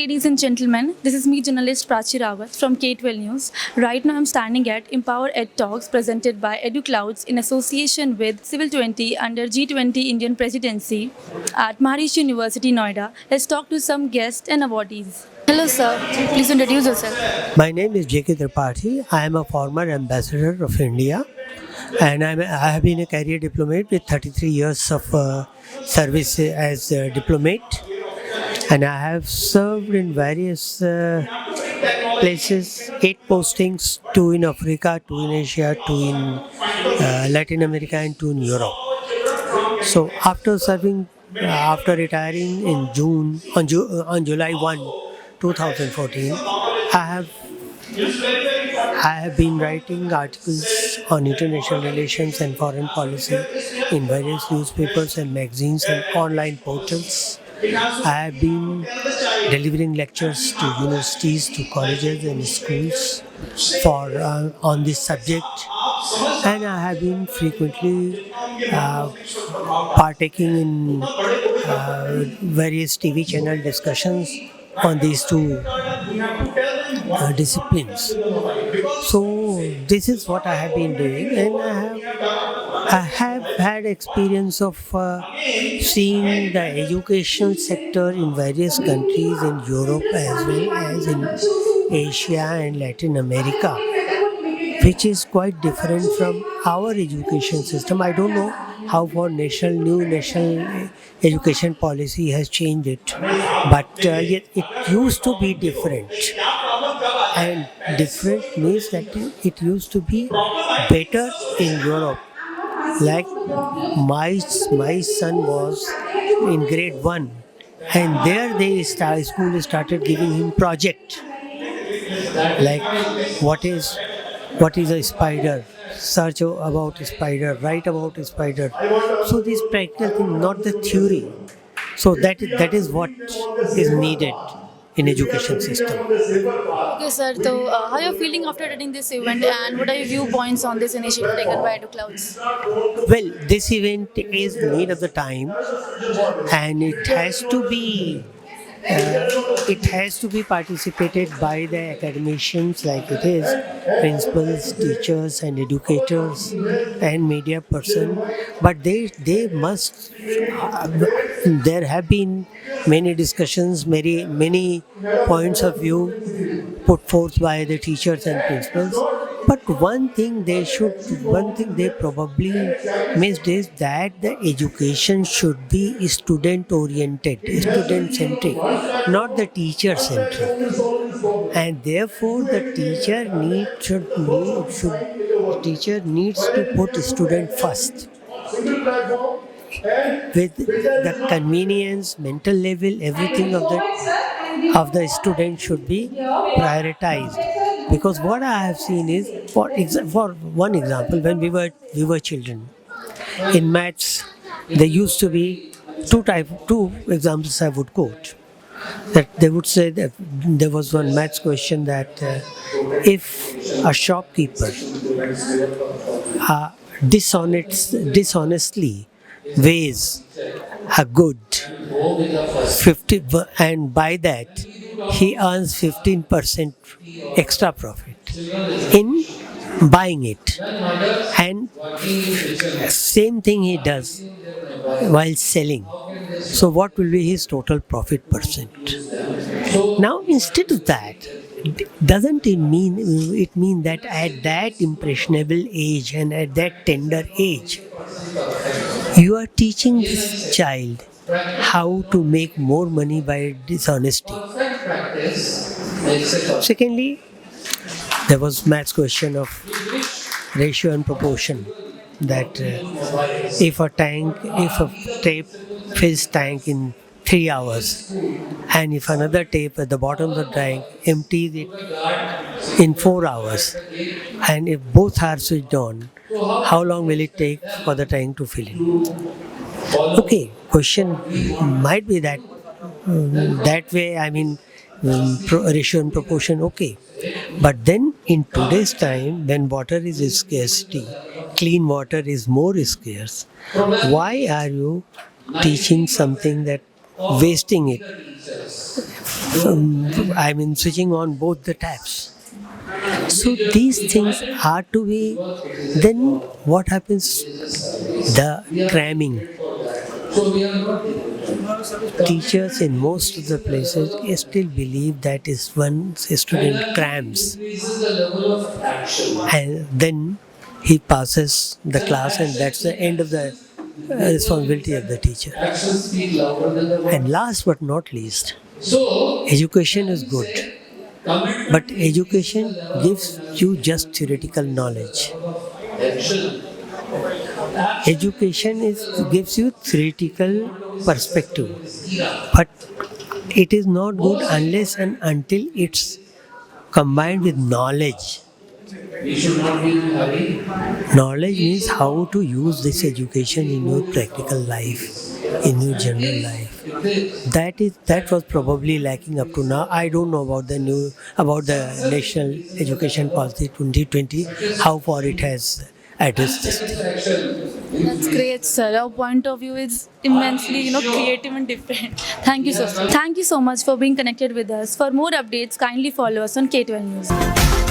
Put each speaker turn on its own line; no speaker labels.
ladies and gentlemen. This is me, journalist Prachi Rawat from K12 News. Right now, I'm standing at Empower Ed Talks presented by Educlouds in association with Civil 20 under G20 Indian Presidency at Maharishi University, Noida. Let's talk to some guests and awardees. Hello, sir. Please introduce yourself.
My name is Tripathi. I am a former ambassador of India, and I have been a career diplomat with 33 years of service as a diplomat, and I have served in various places, 8 postings, 2 in Africa, 2 in Asia, 2 in Latin America, and 2 in Europe. So after retiring in on July 1, 2014, I have been writing articles on international relations and foreign policy in various newspapers and magazines and online portals. I have been delivering lectures to universities, to colleges and schools on this subject, and I have been frequently partaking in various TV channel discussions on these two disciplines. So this is what I have been doing, and I have had experience of seeing the educational sector in various countries in Europe as well as in Asia and Latin America, which is quite different from our education system. I don't know how our new national education policy has changed it, but yet it used to be different. And different means that it used to be better in Europe. Like my son was in grade 1, and there school started giving him project, like what is a spider, search about a spider, write about a spider. So this practical thing, not the theory. So that is what is needed in education system.
Okay, sir. So, how are you feeling after attending this event, and what are your viewpoints on this initiative taken by Educlouds?
Well, this event is need of the time, and it has to be participated by the academicians, like it is principals, teachers and educators and media person, but they must there have been many discussions, many points of view put forth by the teachers and principals. But one thing they probably missed is that the education should be student oriented, student centric, not the teacher centric. And therefore the teacher needs to put student first. With the convenience, mental level, everything of the student should be prioritized. Because what I have seen is, for one example, when we were children, in maths, there used to be two examples I would quote. That they would say that there was one maths question that if a shopkeeper dishonestly weighs a good 50, and by that he earns 15% extra profit in buying it, and same thing he does while selling. So what will be his total profit percent? Now instead of that, doesn't it mean that at that impressionable age and at that tender age, you are teaching this child how to make more money by dishonesty? Secondly, there was maths question of ratio and proportion, that if a tape fills tank in 3 hours, and if another tape at the bottom of the tank empties it in 4 hours, and if both are switched on, how long will it take for the tank to fill in? Okay, question might be that way, ratio and proportion, okay. But then in today's time, when water is scarcity, clean water is more scarce, why are you teaching something that wasting it I mean, switching on both the taps. So these things are to be. Then what happens? The cramming. Teachers in most of the places still believe that is once a student crams and then he passes the class and that's the end of the responsibility of the teacher. And last but not least, education is good, but education gives you just theoretical knowledge. Education gives you theoretical perspective, but it is not good unless and until it's combined with knowledge. Knowledge means how to use this education in your practical life, in your general life. That was probably lacking up to now. I don't know about the National Education Policy 2020, how far it has addressed this thing.
That's great, sir. Our point of view is immensely, creative and different. Thank you so much. Thank you so much for being connected with us. For more updates, kindly follow us on K12 News.